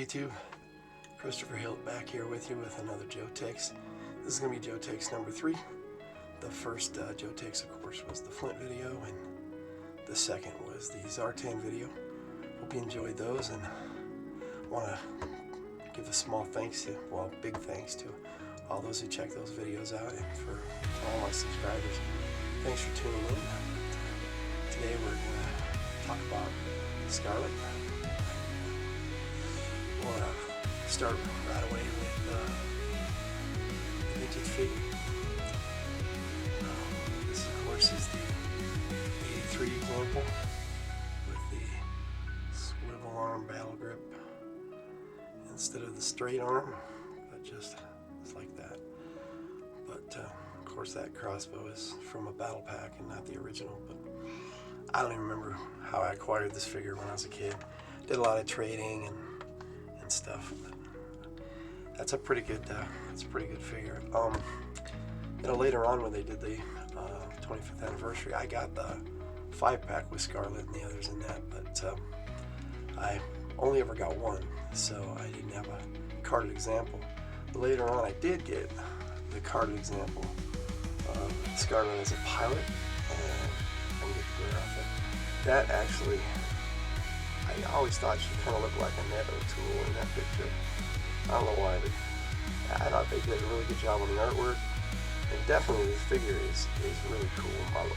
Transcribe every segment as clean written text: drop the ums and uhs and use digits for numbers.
YouTube? Christopher Hill back here with you with another Joe Takes. This is going to be Joe Takes number 3. The first Joe Takes, of course, was the Flint video, and the second was the Zartan video. Hope you enjoyed those, and I want to give a small thanks to, well, big thanks to all those who check those videos out, and for all my subscribers. Thanks for tuning in. Today we're going to talk about Scarlett. We'll start right away with the vintage figure. This, of course, is the 83 example with the swivel arm battle grip instead of the straight arm, but just like that. But of course, that crossbow is from a battle pack and not the original. But I don't even remember how I acquired this figure when I was a kid. Did a lot of trading and stuff. But that's a pretty good figure. Later on when they did the 25th anniversary, I got the 5-pack with Scarlett and the others in that, but I only ever got one, so I didn't have a carded example. But later on, I did get the carded example of Scarlett as a pilot, and I can get the glare off it. That actually, I always thought she kind of looked like a Neto tool in that picture. I don't know why, but I thought they did a really good job on the artwork. And definitely this figure is really cool.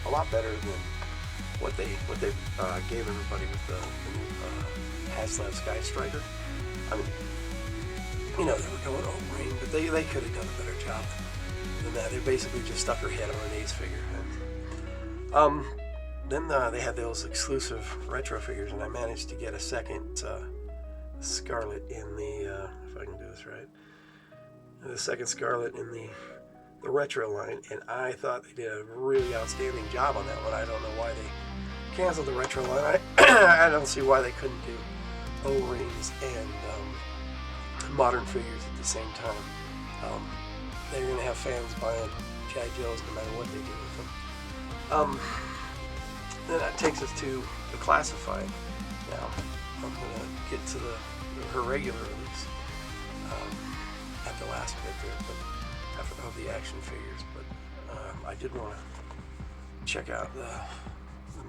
A lot better than what they gave everybody with the new Haslab Sky Striker. I mean, you know, they were going O-ring, but they could have done a better job than that. They basically just stuck her head on an Ace figure. And, then they had those exclusive retro figures, and I managed to get a second Scarlett in the, if I can do this right, the second Scarlett in the retro line, and I thought they did a really outstanding job on that one. I don't know why they canceled the retro line. I don't see why they couldn't do O-rings and modern figures at the same time. They're going to have fans buying G.I. Joes no matter what they do with them. Then that takes us to the classified. Now, I'm going to get to her regular release at the last bit there, but of the action figures. But I did want to check out the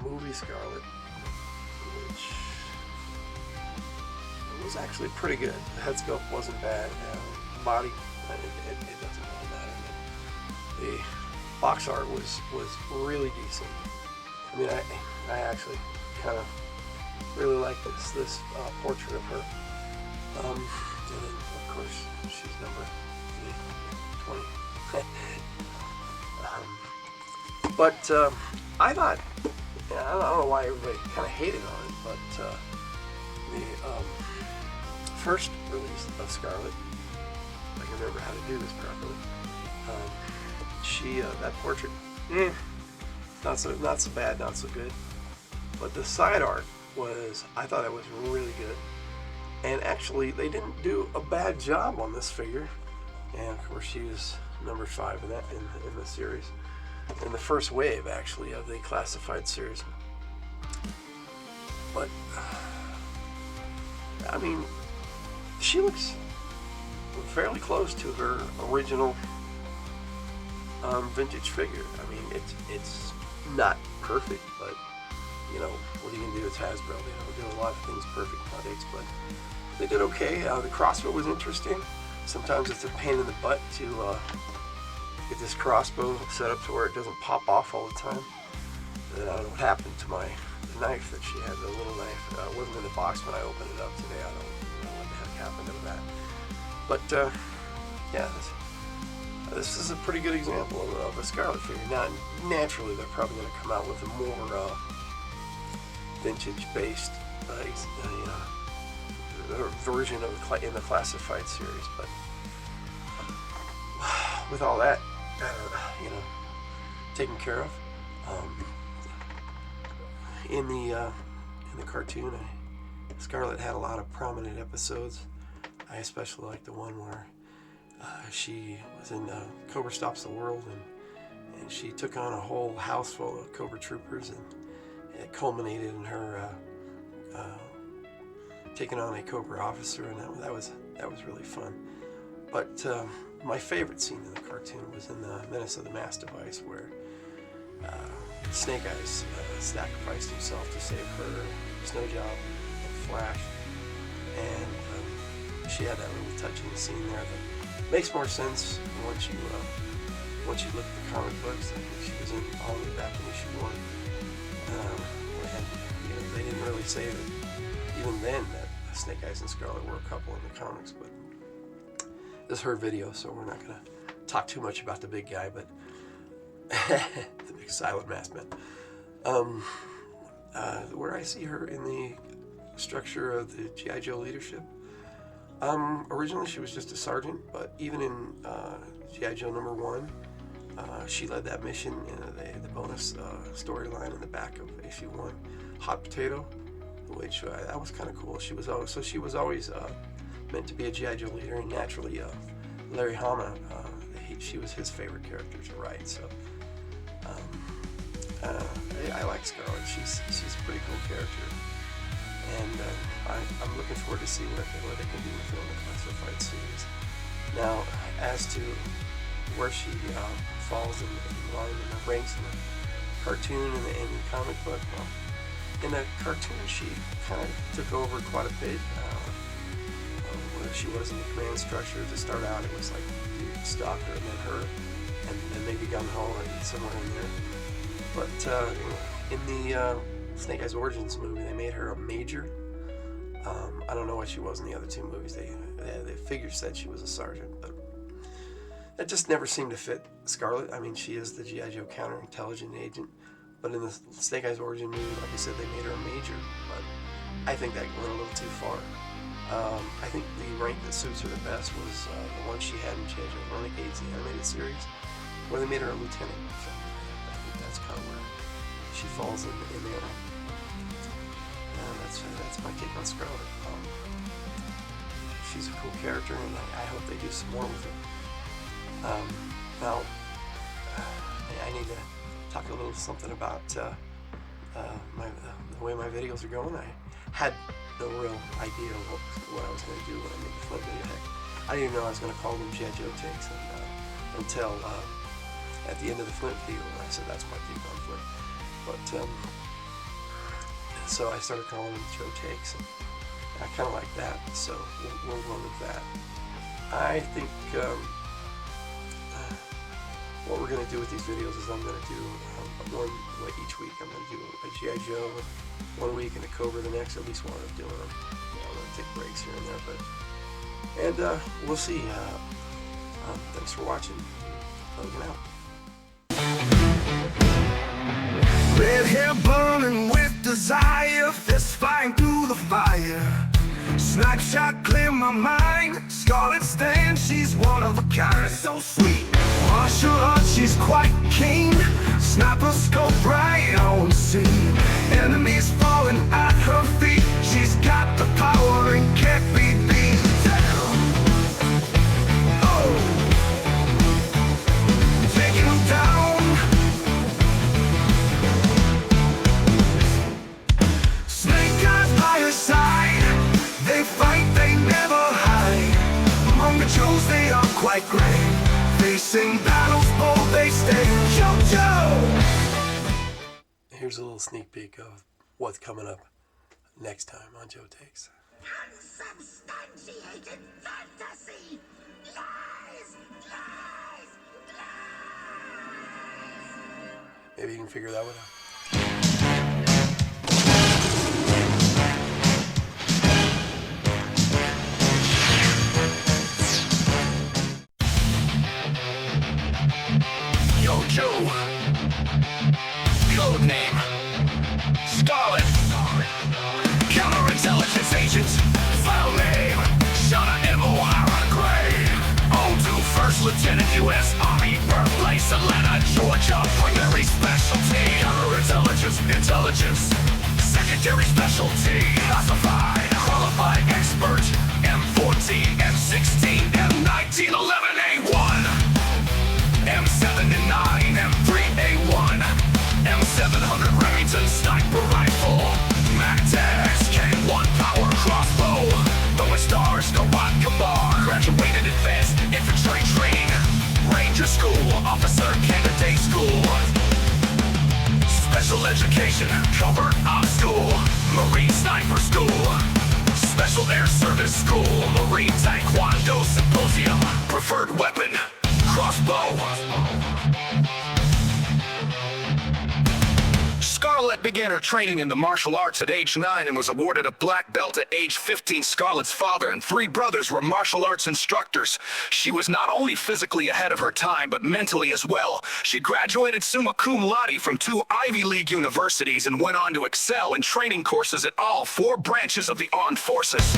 movie Scarlett, which was actually pretty good. The head sculpt wasn't bad. Body, it doesn't really matter. The box art was really decent. I mean, I actually kind of really like this portrait of her. And then, of course, she's number 20. But I thought, I don't know why everybody kind of hated on it, but the first release of Scarlett, if I can remember how to do this properly, that portrait, not so bad, not so good. But the side art I thought it was really good. And actually, they didn't do a bad job on this figure. And of course, she was number 5 in the series, in the first wave actually of the classified series. But I mean, she looks fairly close to her original vintage figure. I mean, it's not perfect, but you know, what are you gonna do? It's Hasbro. They don't do a lot of things perfect nowadays, but they did okay. The crossbow was interesting. Sometimes it's a pain in the butt to get this crossbow set up to where it doesn't pop off all the time. And I don't know what happened to the knife that she had, the little knife. It wasn't in the box when I opened it up today. I don't know what the heck happened to that. But yeah, this is a pretty good example of a Scarlett figure. Now, naturally, they're probably going to come out with a more vintage-based version of in the classified series, but with all that taken care of, in the cartoon, Scarlett had a lot of prominent episodes. I especially like the one where she was in Cobra Stops the World, and she took on a whole house full of Cobra troopers, and it culminated in her taking on a Cobra officer, and that was really fun. But my favorite scene in the cartoon was in the Menace of the Mass Device, where Snake Eyes sacrificed himself to save her snow job and Flash, and she had that really touching scene there that makes more sense once you look at the comic books. I think she was in all the way back in issue 1, and they didn't really say that even then that Snake Eyes and Scarlett were a couple in the comics, but this is her video, so we're not gonna talk too much about the big guy, but the big silent masked man. Where I see her in the structure of the G.I. Joe leadership. Originally she was just a sergeant, but even in G.I. Joe #1, she led that mission in the bonus storyline in the back of issue 1, Hot Potato, which that was kind of cool. She was always meant to be a G.I. Joe leader, and naturally Larry Hama, she was his favorite character to write. So I like Scarlett. She's a pretty cool character, and I'm looking forward to see what they can do with her in the classified series. Now, as to where she falls in line in the ranks in the cartoon and the comic book, well, in the cartoon she kind of took over quite a bit. Where she was in the command structure. To start out, it was like Stalker, and then her, and maybe Gun-Ho, and somewhere in there. But in the Snake Eyes Origins movie, they made her a major. I don't know what she was in the other 2 movies. The figure said she was a sergeant, but that just never seemed to fit Scarlett. I mean, she is the G.I. Joe counterintelligence agent, but in the Snake Eyes Origin movie, like I said, they made her a major. But I think that went a little too far. I think the rank that suits her the best was the one she had in G.I. Joe Renegades, the animated series, where they made her a lieutenant. So I think that's kind of where she falls in there. That's my take on Scarlett. She's a cool character, and I hope they do some more with her. Now, I need to talk a little something about the way my videos are going. I had no real idea what I was going to do when I made the Flint video. Heck, I didn't even know I was going to call them G.I. Joe takes until at the end of the Flint video, when I said that's my take on Flint. But so I started calling them Joe takes, and I kind of like that. So we'll run with that. I think what we're going to do with these videos is I'm going to do one each week. I'm going to do a G.I. Joe 1 week and a Cobra the next, at least one of doing them. I'm going to take breaks here and there, and we'll see. Thanks for watching. Logan out. Red hair burning with desire, fist fighting through the fire. Snipe shot clear my mind. Scarlett stands, she's one of a kind. So sweet, martial arts, she's quite keen. Sniper scope right on scene. Enemies falling at her feet. She's got the power and can't be beat down. Oh, taking them down. Snake Eyes by her side. They fight, they never hide. Among the Joes, they are quite great. Facing battles, bold they stay. JoJo! Here's a little sneak peek of what's coming up next time on Joe Takes. Unsubstantiated fantasy! Lies! Lies! Lies! Maybe you can figure that one out. Joe. Code name Scarlett. Counterintelligence agent. File name Shauna M.O.R. Gray. O2 First Lieutenant U.S. Army. Birthplace Atlanta, Georgia. Primary specialty counterintelligence intelligence. Secondary specialty classified. Qualified expert M14, M16, M19, 11A1. M7 and 9, M3A1, M700 Remington sniper rifle, Mac-10 K1 power crossbow. Officer Candidate School. Special Education Covert Op School. Marine Sniper School. Special Air Service School. Marine Taekwondo Symposium. Preferred Weapon Crossbow. Scarlett began her training in the martial arts at age 9 and was awarded a black belt at age 15. Scarlett's father and 3 brothers were martial arts instructors. She was not only physically ahead of her time, but mentally as well. She graduated summa cum laude from 2 Ivy League universities and went on to excel in training courses at all 4 branches of the armed forces.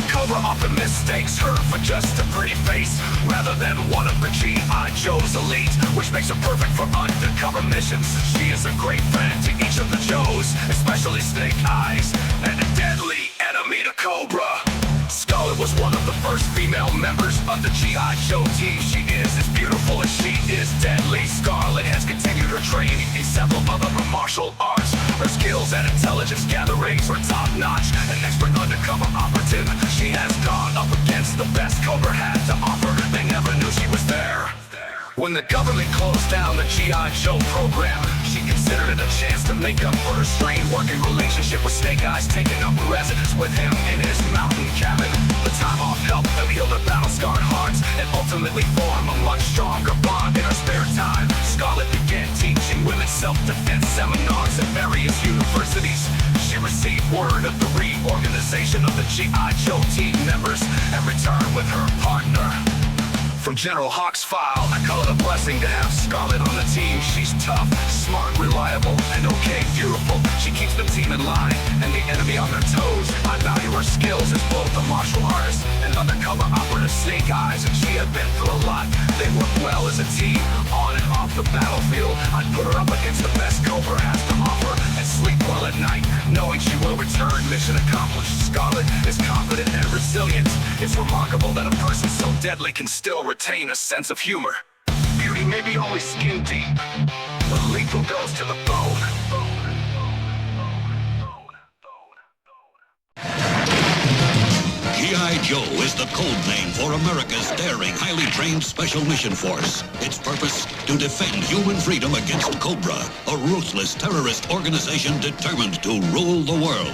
Cobra often mistakes her for just a pretty face, rather than one of the G.I. Joe's elite, which makes her perfect for undercover missions. She is a great friend to each of the Joes, especially Snake Eyes, and a deadly enemy to Cobra. Scarlett was one of the first female members of the G.I. Joe team. She is as beautiful as she is deadly. Scarlett has continued her training in several other martial arts. Her skills and intelligence gatherings are top-notch. An expert undercover operative, she has gone up against the best Cobra had to offer. They never knew she was there. When the government closed down the G.I. Joe program, she considered it a chance to make up for her strained working relationship with Snake Eyes, taking up residence with him in his mountain cabin. The time off helped them heal their battle-scarred hearts and ultimately form a much stronger bond. In her spare time, Scarlett began teaching women self-defense seminars at various universities. She received word of the reorganization of the G.I. Joe team members and returned with her partner. From General Hawk's file, I call it a blessing to have Scarlett on the team. She's tough, smart, reliable, and okay, beautiful. She keeps the team in line and the enemy on their toes. I value her skills as both a martial artist and undercover operative. Snake Eyes and she have been through a lot. They work well as a team, on and off the battlefield. I'd put her up against the best Cobra has to offer and sleep well at night, knowing she will return. Mission accomplished. Scarlett is confident and resilient. It's remarkable that a person so deadly can still retain a sense of humor. Beauty may be only skin deep, but lethal goes to the bone. G.I. Joe is the code name for America's daring, highly trained Special Mission Force. Its purpose, to defend human freedom against Cobra, a ruthless terrorist organization determined to rule the world.